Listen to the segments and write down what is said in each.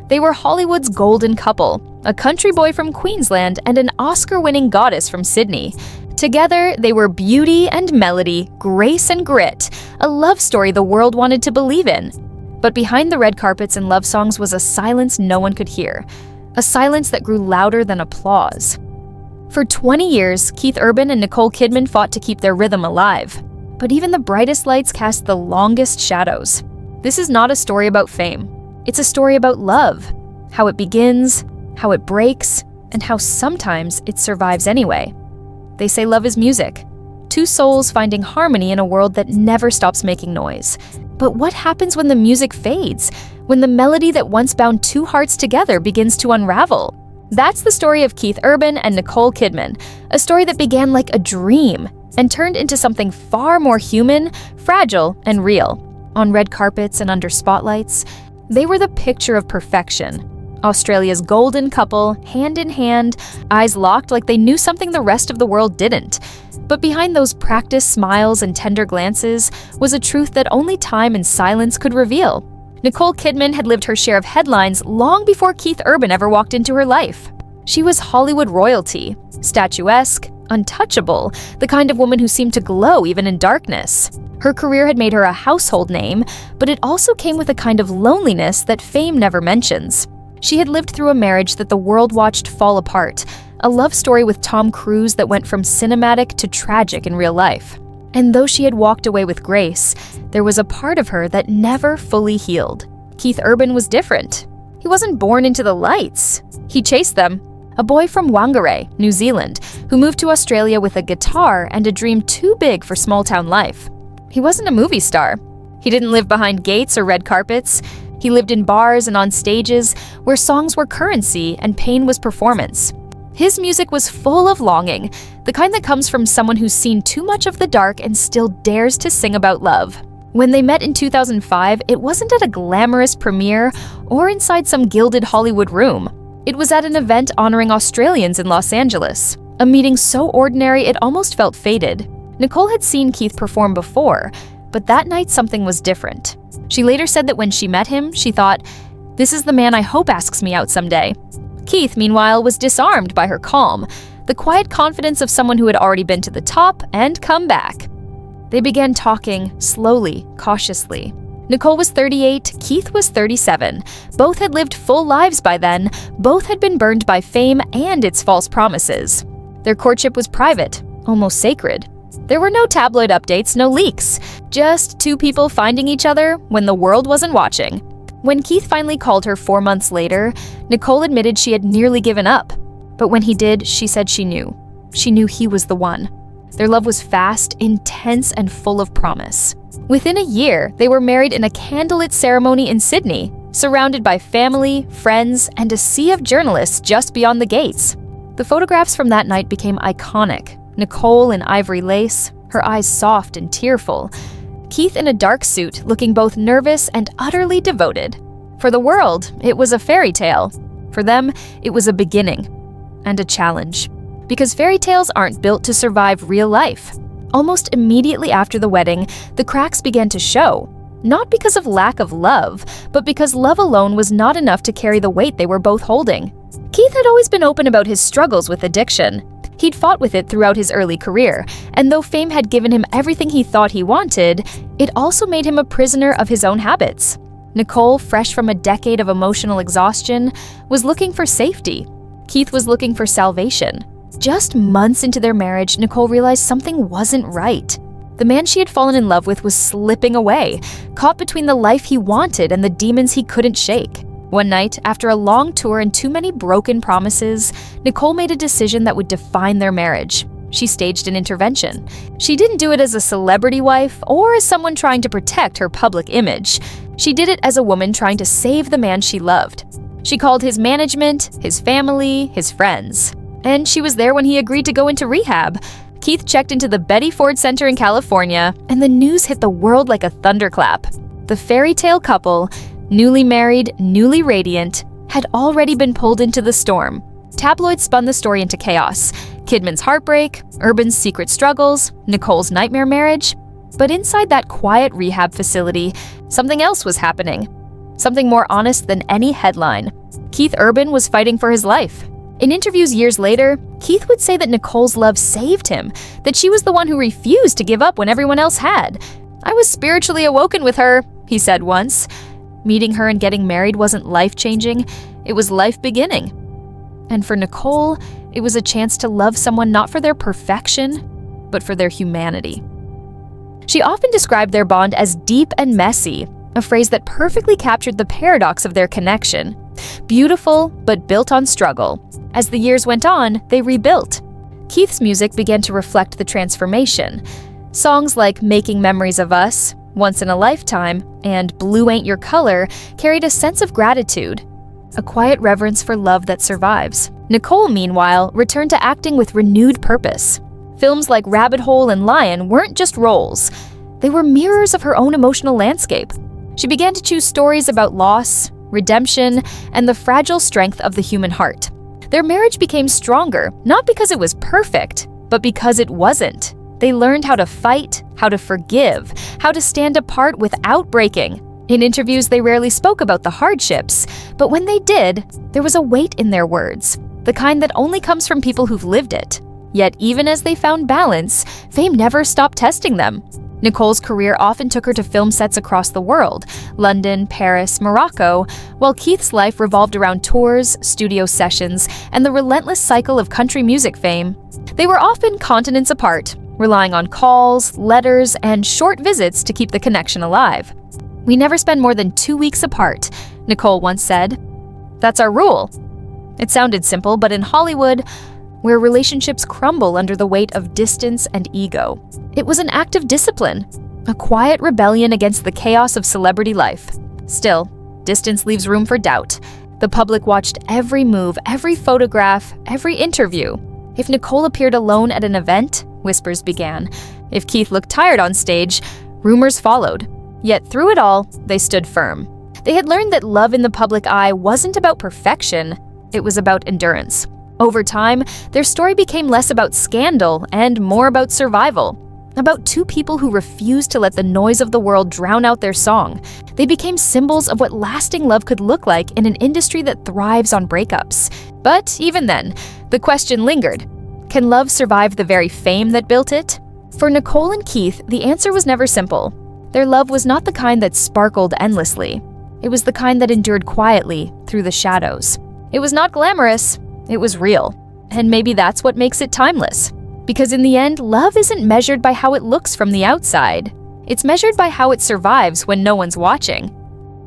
They were Hollywood's golden couple, a country boy from Queensland and an Oscar-winning goddess from Sydney. Together, they were beauty and melody, grace and grit, a love story the world wanted to believe in. But behind the red carpets and love songs was a silence no one could hear, a silence that grew louder than applause. For 20 years, Keith Urban and Nicole Kidman fought to keep their rhythm alive. But even the brightest lights cast the longest shadows. This is not a story about fame. It's a story about love, how it begins, how it breaks, and how sometimes it survives anyway. They say love is music, two souls finding harmony in a world that never stops making noise. But what happens when the music fades, when the melody that once bound two hearts together begins to unravel? That's the story of Keith Urban and Nicole Kidman, a story that began like a dream and turned into something far more human, fragile, and real. On red carpets and under spotlights, they were the picture of perfection. Australia's golden couple, hand in hand, eyes locked like they knew something the rest of the world didn't. But behind those practiced smiles and tender glances was a truth that only time and silence could reveal. Nicole Kidman had lived her share of headlines long before Keith Urban ever walked into her life. She was Hollywood royalty, statuesque, untouchable, the kind of woman who seemed to glow even in darkness. Her career had made her a household name, but it also came with a kind of loneliness that fame never mentions. She had lived through a marriage that the world watched fall apart, a love story with Tom Cruise that went from cinematic to tragic in real life. And though she had walked away with grace, there was a part of her that never fully healed. Keith Urban was different. He wasn't born into the lights. He chased them. A boy from Whangarei, New Zealand, who moved to Australia with a guitar and a dream too big for small-town life. He wasn't a movie star. He didn't live behind gates or red carpets. He lived in bars and on stages where songs were currency and pain was performance. His music was full of longing, the kind that comes from someone who's seen too much of the dark and still dares to sing about love. When they met in 2005, it wasn't at a glamorous premiere or inside some gilded Hollywood room. It was at an event honoring Australians in Los Angeles, a meeting so ordinary it almost felt fated. Nicole had seen Keith perform before, but that night something was different. She later said that when she met him, she thought, "This is the man I hope asks me out someday." Keith, meanwhile, was disarmed by her calm, the quiet confidence of someone who had already been to the top and come back. They began talking, slowly, cautiously. Nicole was 38, Keith was 37. Both had lived full lives by then, both had been burned by fame and its false promises. Their courtship was private, almost sacred. There were no tabloid updates, no leaks, just two people finding each other when the world wasn't watching. When Keith finally called her 4 months later, Nicole admitted she had nearly given up. But when he did, she said she knew. She knew he was the one. Their love was fast, intense, and full of promise. Within a year, they were married in a candlelit ceremony in Sydney, surrounded by family, friends, and a sea of journalists just beyond the gates. The photographs from that night became iconic. Nicole in ivory lace, her eyes soft and tearful. Keith in a dark suit, looking both nervous and utterly devoted. For the world, it was a fairy tale. For them, it was a beginning and a challenge. Because fairy tales aren't built to survive real life. Almost immediately after the wedding, the cracks began to show. Not because of lack of love, but because love alone was not enough to carry the weight they were both holding. Keith had always been open about his struggles with addiction. He'd fought with it throughout his early career, and though fame had given him everything he thought he wanted, it also made him a prisoner of his own habits. Nicole, fresh from a decade of emotional exhaustion, was looking for safety. Keith was looking for salvation. Just months into their marriage, Nicole realized something wasn't right. The man she had fallen in love with was slipping away, caught between the life he wanted and the demons he couldn't shake. One night, after a long tour and too many broken promises, Nicole made a decision that would define their marriage. She staged an intervention. She didn't do it as a celebrity wife or as someone trying to protect her public image. She did it as a woman trying to save the man she loved. She called his management, his family, his friends. And she was there when he agreed to go into rehab. Keith checked into the Betty Ford Center in California, and the news hit the world like a thunderclap. The fairy tale couple, newly married, newly radiant, had already been pulled into the storm. Tabloids spun the story into chaos. Kidman's heartbreak, Urban's secret struggles, Nicole's nightmare marriage. But inside that quiet rehab facility, something else was happening. something more honest than any headline. Keith Urban was fighting for his life. In interviews years later, Keith would say that Nicole's love saved him, that she was the one who refused to give up when everyone else had. "I was spiritually awoken with her," he said once. Meeting her and getting married wasn't life-changing, it was life-beginning. And for Nicole, it was a chance to love someone not for their perfection, but for their humanity. She often described their bond as deep and messy, a phrase that perfectly captured the paradox of their connection. Beautiful, but built on struggle. As the years went on, they rebuilt. Keith's music began to reflect the transformation. Songs like Making Memories of Us, Once in a Lifetime, and Blue Ain't Your Color carried a sense of gratitude, a quiet reverence for love that survives. Nicole, meanwhile, returned to acting with renewed purpose. Films like Rabbit Hole and Lion weren't just roles. They were mirrors of her own emotional landscape. She began to choose stories about loss, redemption, and the fragile strength of the human heart. Their marriage became stronger, not because it was perfect, but because it wasn't. They learned how to fight, how to forgive, how to stand apart without breaking. In interviews, they rarely spoke about the hardships, but when they did, there was a weight in their words, the kind that only comes from people who've lived it. Yet even as they found balance, fame never stopped testing them. Nicole's career often took her to film sets across the world, London, Paris, Morocco, while Keith's life revolved around tours, studio sessions, and the relentless cycle of country music fame. They were often continents apart, relying on calls, letters, and short visits to keep the connection alive. "We never spend more than 2 weeks apart," Nicole once said. "That's our rule." It sounded simple, but in Hollywood, where relationships crumble under the weight of distance and ego, it was an act of discipline, a quiet rebellion against the chaos of celebrity life. Still, distance leaves room for doubt. The public watched every move, every photograph, every interview. If Nicole appeared alone at an event, whispers began. If Keith looked tired on stage, rumors followed. Yet through it all, they stood firm. They had learned that love in the public eye wasn't about perfection, it was about endurance. Over time, their story became less about scandal and more about survival. About two people who refused to let the noise of the world drown out their song. They became symbols of what lasting love could look like in an industry that thrives on breakups. But even then, the question lingered. Can love survive the very fame that built it? For Nicole and Keith, the answer was never simple. Their love was not the kind that sparkled endlessly. It was the kind that endured quietly through the shadows. It was not glamorous, it was real. And maybe that's what makes it timeless. Because in the end, love isn't measured by how it looks from the outside. It's measured by how it survives when no one's watching.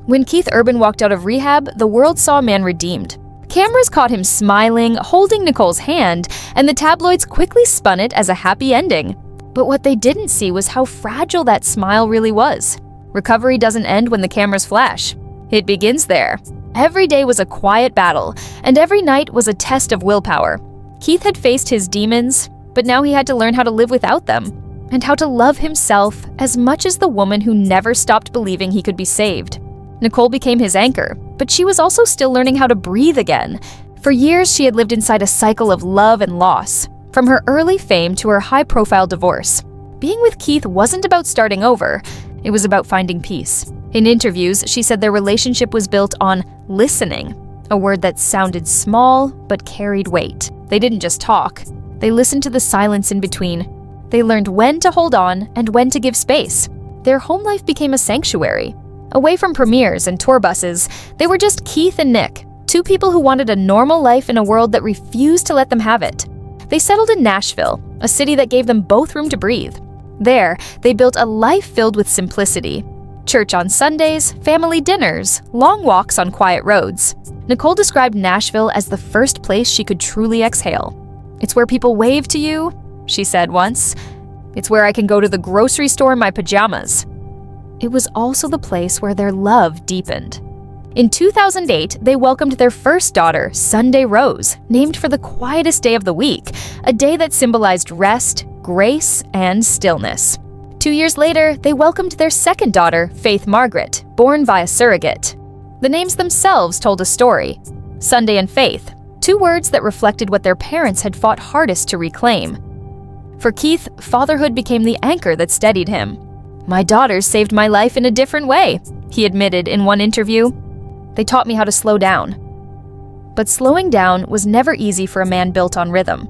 When Keith Urban walked out of rehab, the world saw a man redeemed. Cameras caught him smiling, holding Nicole's hand, and the tabloids quickly spun it as a happy ending. But what they didn't see was how fragile that smile really was. Recovery doesn't end when the cameras flash. It begins there. Every day was a quiet battle, and every night was a test of willpower. Keith had faced his demons, but now he had to learn how to live without them, and how to love himself as much as the woman who never stopped believing he could be saved. Nicole became his anchor, but she was also still learning how to breathe again. For years, she had lived inside a cycle of love and loss, from her early fame to her high-profile divorce. Being with Keith wasn't about starting over, it was about finding peace. In interviews, she said their relationship was built on listening, a word that sounded small but carried weight. They didn't just talk, they listened to the silence in between. They learned when to hold on and when to give space. Their home life became a sanctuary. Away from premieres and tour buses, they were just Keith and Nick, two people who wanted a normal life in a world that refused to let them have it. They settled in Nashville, a city that gave them both room to breathe. There, they built a life filled with simplicity. Church on Sundays, family dinners, long walks on quiet roads. Nicole described Nashville as the first place she could truly exhale. "It's where people wave to you," she said once. "It's where I can go to the grocery store in my pajamas." It was also the place where their love deepened. In 2008, they welcomed their first daughter, Sunday Rose, named for the quietest day of the week, a day that symbolized rest, grace, and stillness. 2 years later, they welcomed their second daughter, Faith Margaret, born via surrogate. The names themselves told a story. Sunday and Faith, two words that reflected what their parents had fought hardest to reclaim. For Keith, fatherhood became the anchor that steadied him. "My daughters saved my life in a different way," he admitted in one interview. "They taught me how to slow down." But slowing down was never easy for a man built on rhythm.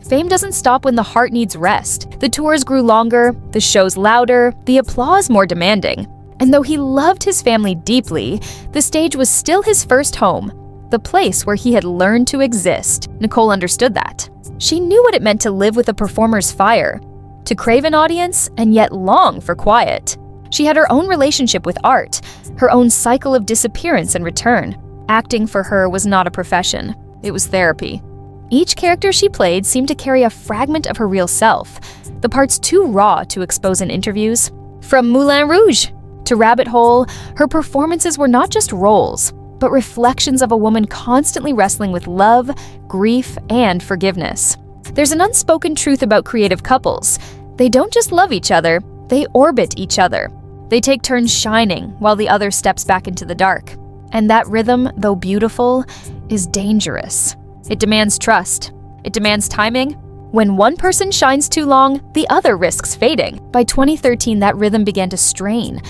Fame doesn't stop when the heart needs rest. The tours grew longer, the shows louder, the applause more demanding. And though he loved his family deeply, the stage was still his first home, the place where he had learned to exist. Nicole understood that. She knew what it meant to live with a performer's fire, to crave an audience and yet long for quiet. She had her own relationship with art, her own cycle of disappearance and return. Acting for her was not a profession, it was therapy. Each character she played seemed to carry a fragment of her real self, the parts too raw to expose in interviews. From Moulin Rouge to Rabbit Hole, her performances were not just roles, but reflections of a woman constantly wrestling with love, grief, and forgiveness. There's an unspoken truth about creative couples. They don't just love each other, they orbit each other. They take turns shining while the other steps back into the dark. And that rhythm, though beautiful, is dangerous. It demands trust. It demands timing. When one person shines too long, the other risks fading. By 2013, that rhythm began to strain.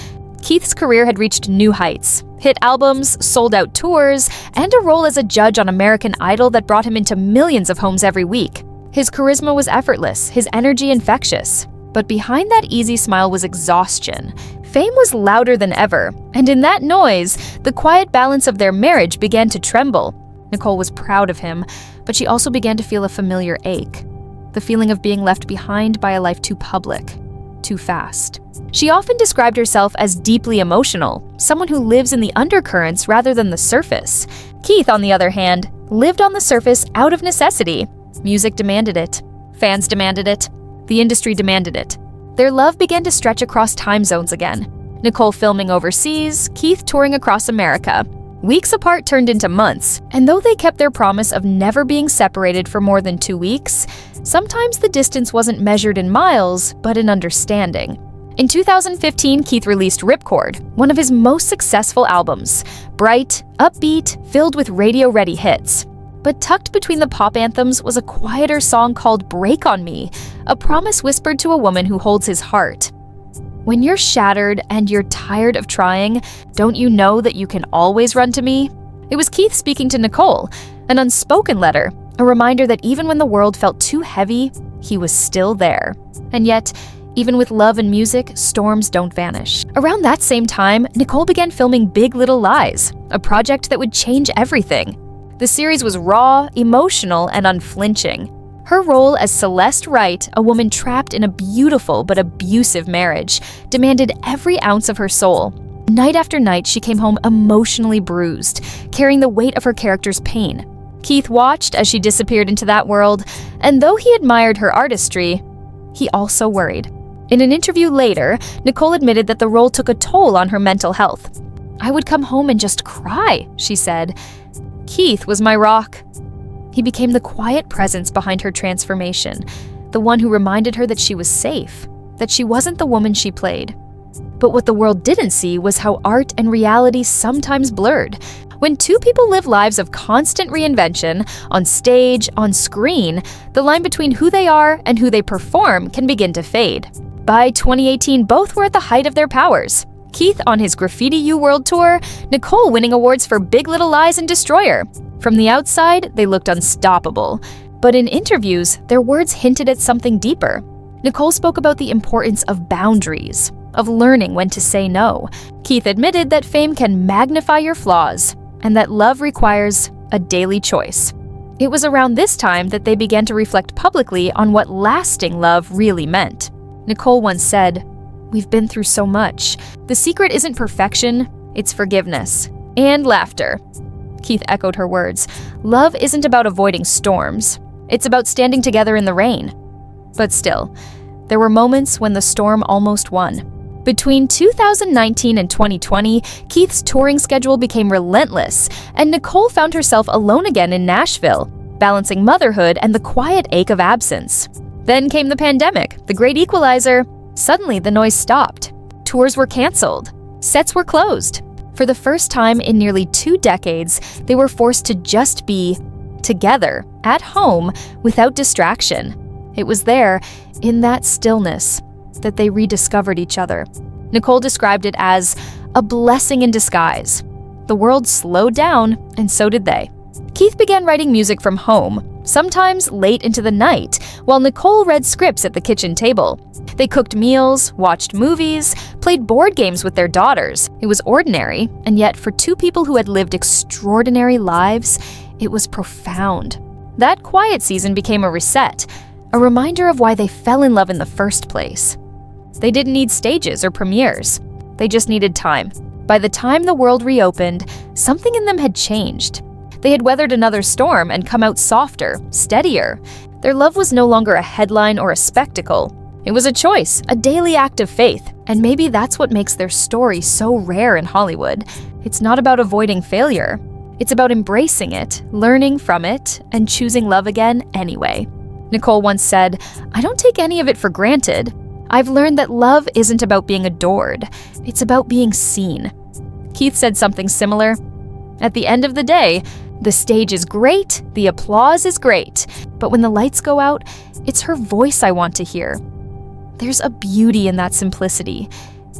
Keith's career had reached new heights. Hit albums, sold-out tours, and a role as a judge on American Idol that brought him into millions of homes every week. His charisma was effortless, his energy infectious. But behind that easy smile was exhaustion. Fame was louder than ever, and in that noise, the quiet balance of their marriage began to tremble. Nicole was proud of him, but she also began to feel a familiar ache. The feeling of being left behind by a life too public, too fast. She often described herself as deeply emotional, someone who lives in the undercurrents rather than the surface. Keith, on the other hand, lived on the surface out of necessity. Music demanded it. Fans demanded it. The industry demanded it. Their love began to stretch across time zones again. Nicole filming overseas, Keith touring across America. Weeks apart turned into months, and though they kept their promise of never being separated for more than 2 weeks, sometimes the distance wasn't measured in miles, but in understanding. In 2015, Keith released Ripcord, one of his most successful albums. Bright, upbeat, filled with radio-ready hits. But tucked between the pop anthems was a quieter song called Break on Me, a promise whispered to a woman who holds his heart. When you're shattered and you're tired of trying, don't you know that you can always run to me? It was Keith speaking to Nicole, an unspoken letter, a reminder that even when the world felt too heavy, he was still there. And yet, even with love and music, storms don't vanish. Around that same time, Nicole began filming Big Little Lies, a project that would change everything. The series was raw, emotional, and unflinching. Her role as Celeste Wright, a woman trapped in a beautiful but abusive marriage, demanded every ounce of her soul. Night after night, she came home emotionally bruised, carrying the weight of her character's pain. Keith watched as she disappeared into that world, and though he admired her artistry, he also worried. In an interview later, Nicole admitted that the role took a toll on her mental health. "I would come home and just cry," she said. Keith was my rock. He became the quiet presence behind her transformation, the one who reminded her that she was safe, that she wasn't the woman she played. But what the world didn't see was how art and reality sometimes blurred. When two people live lives of constant reinvention, on stage, on screen, the line between who they are and who they perform can begin to fade. By 2018, both were at the height of their powers. Keith on his Graffiti You World Tour, Nicole winning awards for Big Little Lies and Destroyer. From the outside, they looked unstoppable. But in interviews, their words hinted at something deeper. Nicole spoke about the importance of boundaries, of learning when to say no. Keith admitted that fame can magnify your flaws, and that love requires a daily choice. It was around this time that they began to reflect publicly on what lasting love really meant. Nicole once said, "We've been through so much. The secret isn't perfection, it's forgiveness. And laughter." Keith echoed her words. "Love isn't about avoiding storms. It's about standing together in the rain." But still, there were moments when the storm almost won. Between 2019 and 2020, Keith's touring schedule became relentless, and Nicole found herself alone again in Nashville, balancing motherhood and the quiet ache of absence. Then came the pandemic, the great equalizer. Suddenly, the noise stopped. Tours were canceled. Sets were closed. For the first time in nearly 2 decades, they were forced to just be together, at home, without distraction. It was there, in that stillness, that they rediscovered each other. Nicole described it as a blessing in disguise. The world slowed down, and so did they. Keith began writing music from home, sometimes late into the night, while Nicole read scripts at the kitchen table. They cooked meals, watched movies, played board games with their daughters. It was ordinary, and yet for two people who had lived extraordinary lives, it was profound. That quiet season became a reset, a reminder of why they fell in love in the first place. They didn't need stages or premieres. They just needed time. By the time the world reopened, something in them had changed. They had weathered another storm and come out softer, steadier. Their love was no longer a headline or a spectacle. It was a choice, a daily act of faith, and maybe that's what makes their story so rare in Hollywood. It's not about avoiding failure. It's about embracing it, learning from it, and choosing love again anyway. Nicole once said, "I don't take any of it for granted. I've learned that love isn't about being adored. It's about being seen." Keith said something similar. At the end of the day, the stage is great, the applause is great, but when the lights go out, it's her voice I want to hear. There's a beauty in that simplicity,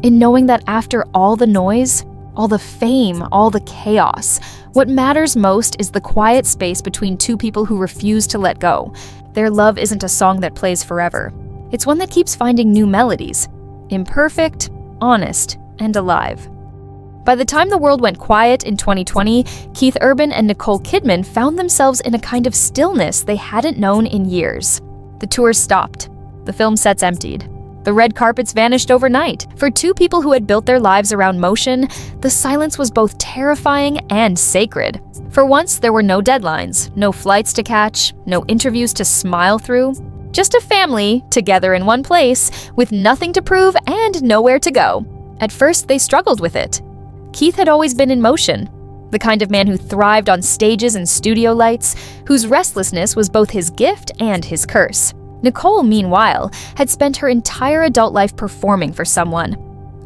in knowing that after all the noise, all the fame, all the chaos, what matters most is the quiet space between two people who refuse to let go. Their love isn't a song that plays forever. It's one that keeps finding new melodies, imperfect, honest, and alive. By the time the world went quiet in 2020, Keith Urban and Nicole Kidman found themselves in a kind of stillness they hadn't known in years. The tours stopped. The film sets emptied. The red carpets vanished overnight. For two people who had built their lives around motion, the silence was both terrifying and sacred. For once, there were no deadlines, no flights to catch, no interviews to smile through. Just a family, together in one place, with nothing to prove and nowhere to go. At first, they struggled with it. Keith had always been in motion, the kind of man who thrived on stages and studio lights, whose restlessness was both his gift and his curse. Nicole, meanwhile, had spent her entire adult life performing for someone.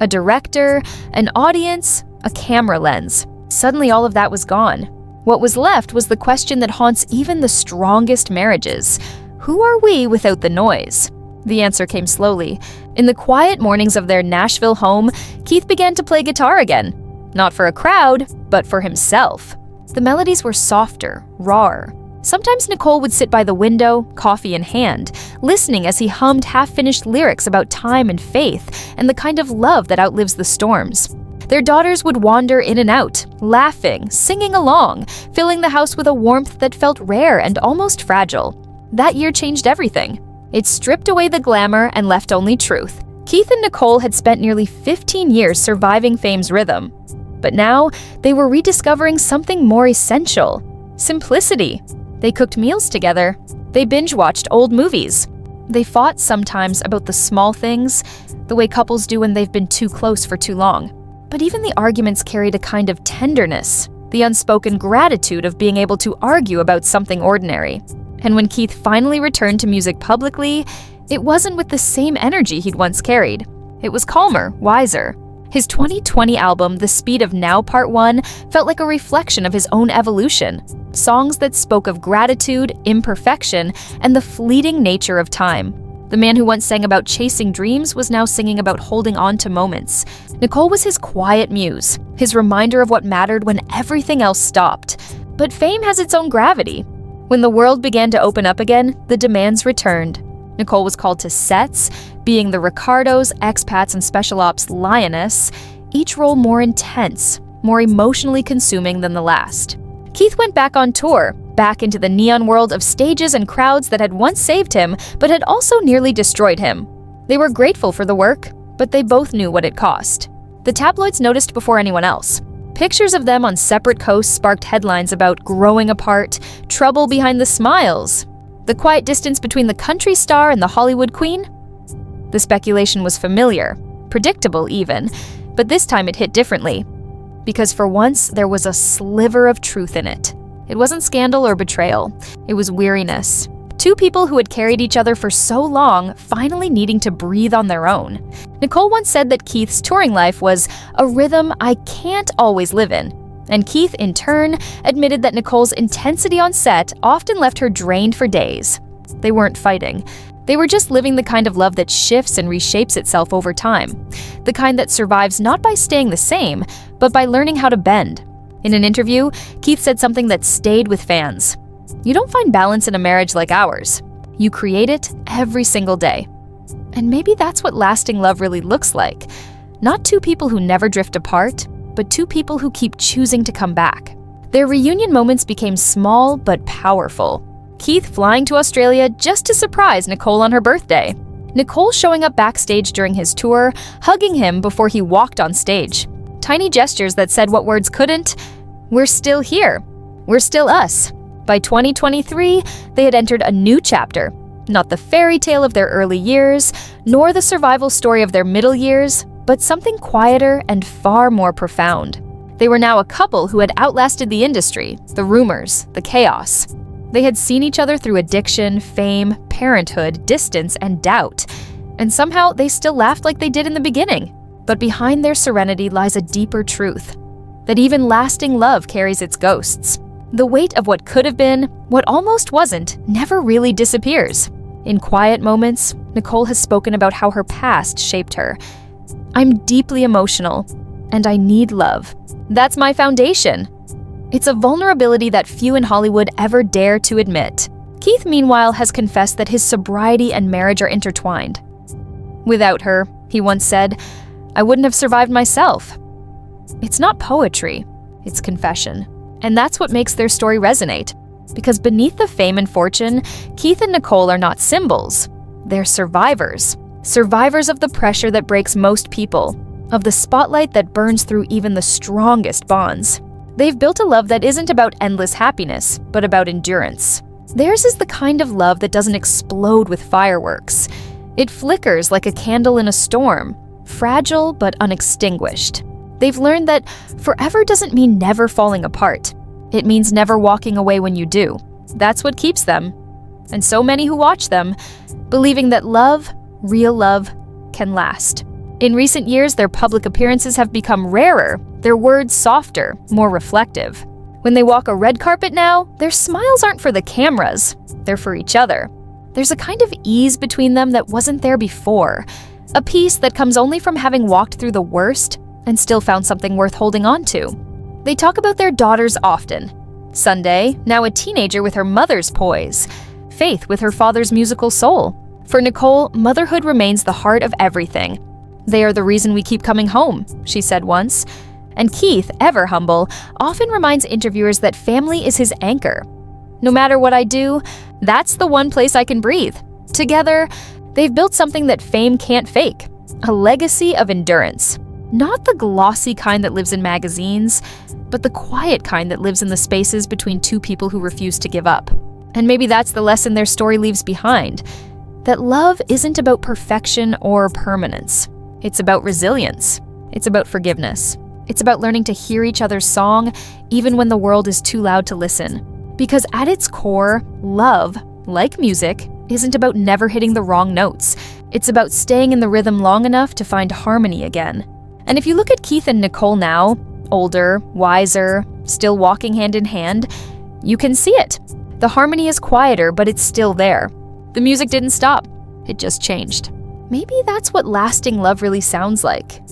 A director, an audience, a camera lens. Suddenly all of that was gone. What was left was the question that haunts even the strongest marriages. Who are we without the noise? The answer came slowly. In the quiet mornings of their Nashville home, Keith began to play guitar again. Not for a crowd, but for himself. The melodies were softer, rawer. Sometimes Nicole would sit by the window, coffee in hand, listening as he hummed half-finished lyrics about time and faith and the kind of love that outlives the storms. Their daughters would wander in and out, laughing, singing along, filling the house with a warmth that felt rare and almost fragile. That year changed everything. It stripped away the glamour and left only truth. Keith and Nicole had spent nearly 15 years surviving fame's rhythm. But now, they were rediscovering something more essential: simplicity. They cooked meals together. They binge-watched old movies. They fought sometimes about the small things, the way couples do when they've been too close for too long. But even the arguments carried a kind of tenderness, the unspoken gratitude of being able to argue about something ordinary. And when Keith finally returned to music publicly, it wasn't with the same energy he'd once carried. It was calmer, wiser. His 2020 album, The Speed of Now Part 1, felt like a reflection of his own evolution. Songs that spoke of gratitude, imperfection, and the fleeting nature of time. The man who once sang about chasing dreams was now singing about holding on to moments. Nicole was his quiet muse, his reminder of what mattered when everything else stopped. But fame has its own gravity. When the world began to open up again, the demands returned. Nicole was called to sets, being the Ricardos, expats, and special ops lioness, each role more intense, more emotionally consuming than the last. Keith went back on tour, back into the neon world of stages and crowds that had once saved him, but had also nearly destroyed him. They were grateful for the work, but they both knew what it cost. The tabloids noticed before anyone else. Pictures of them on separate coasts sparked headlines about growing apart, trouble behind the smiles, the quiet distance between the country star and the Hollywood queen. The speculation was familiar, predictable even, but this time it hit differently. Because for once, there was a sliver of truth in it. It wasn't scandal or betrayal. It was weariness. Two people who had carried each other for so long finally needing to breathe on their own. Nicole once said that Keith's touring life was a rhythm I can't always live in. And Keith, in turn, admitted that Nicole's intensity on set often left her drained for days. They weren't fighting. They were just living the kind of love that shifts and reshapes itself over time. the kind that survives not by staying the same, but by learning how to bend. In an interview, Keith said something that stayed with fans. "You don't find balance in a marriage like ours. You create it every single day." And maybe that's what lasting love really looks like. Not two people who never drift apart, but two people who keep choosing to come back. Their reunion moments became small but powerful. Keith flying to Australia just to surprise Nicole on her birthday. Nicole showing up backstage during his tour, hugging him before he walked on stage. Tiny gestures that said what words couldn't. We're still here. We're still us. By 2023, they had entered a new chapter. Not the fairy tale of their early years, nor the survival story of their middle years, but something quieter and far more profound. They were now a couple who had outlasted the industry, the rumors, the chaos. They had seen each other through addiction, fame, parenthood, distance, and doubt. And somehow they still laughed like they did in the beginning. But behind their serenity lies a deeper truth. That even lasting love carries its ghosts. The weight of what could have been, what almost wasn't, never really disappears. In quiet moments, Nicole has spoken about how her past shaped her. "I'm deeply emotional, and I need love. That's my foundation." It's a vulnerability that few in Hollywood ever dare to admit. Keith, meanwhile, has confessed that his sobriety and marriage are intertwined. "Without her," he once said, "I wouldn't have survived myself." It's not poetry, it's confession. And that's what makes their story resonate. Because beneath the fame and fortune, Keith and Nicole are not symbols. They're survivors. Survivors of the pressure that breaks most people, of the spotlight that burns through even the strongest bonds. They've built a love that isn't about endless happiness, but about endurance. Theirs is the kind of love that doesn't explode with fireworks. It flickers like a candle in a storm, fragile but unextinguished. They've learned that forever doesn't mean never falling apart. It means never walking away when you do. That's what keeps them, and so many who watch them, believing that love, real love, can last. In recent years, their public appearances have become rarer, their words softer, more reflective. When they walk a red carpet now, their smiles aren't for the cameras, they're for each other. There's a kind of ease between them that wasn't there before, a peace that comes only from having walked through the worst and still found something worth holding on to. They talk about their daughters often. Sunday, now a teenager with her mother's poise. Faith with her father's musical soul. For Nicole, motherhood remains the heart of everything. "They are the reason we keep coming home," she said once. And Keith, ever humble, often reminds interviewers that family is his anchor. "No matter what I do, that's the one place I can breathe." Together, they've built something that fame can't fake, a legacy of endurance. Not the glossy kind that lives in magazines, but the quiet kind that lives in the spaces between two people who refuse to give up. And maybe that's the lesson their story leaves behind, that love isn't about perfection or permanence. It's about resilience. It's about forgiveness. It's about learning to hear each other's song, even when the world is too loud to listen. Because at its core, love, like music, isn't about never hitting the wrong notes. It's about staying in the rhythm long enough to find harmony again. And if you look at Keith and Nicole now, older, wiser, still walking hand in hand, you can see it. The harmony is quieter, but it's still there. The music didn't stop. It just changed. Maybe that's what lasting love really sounds like.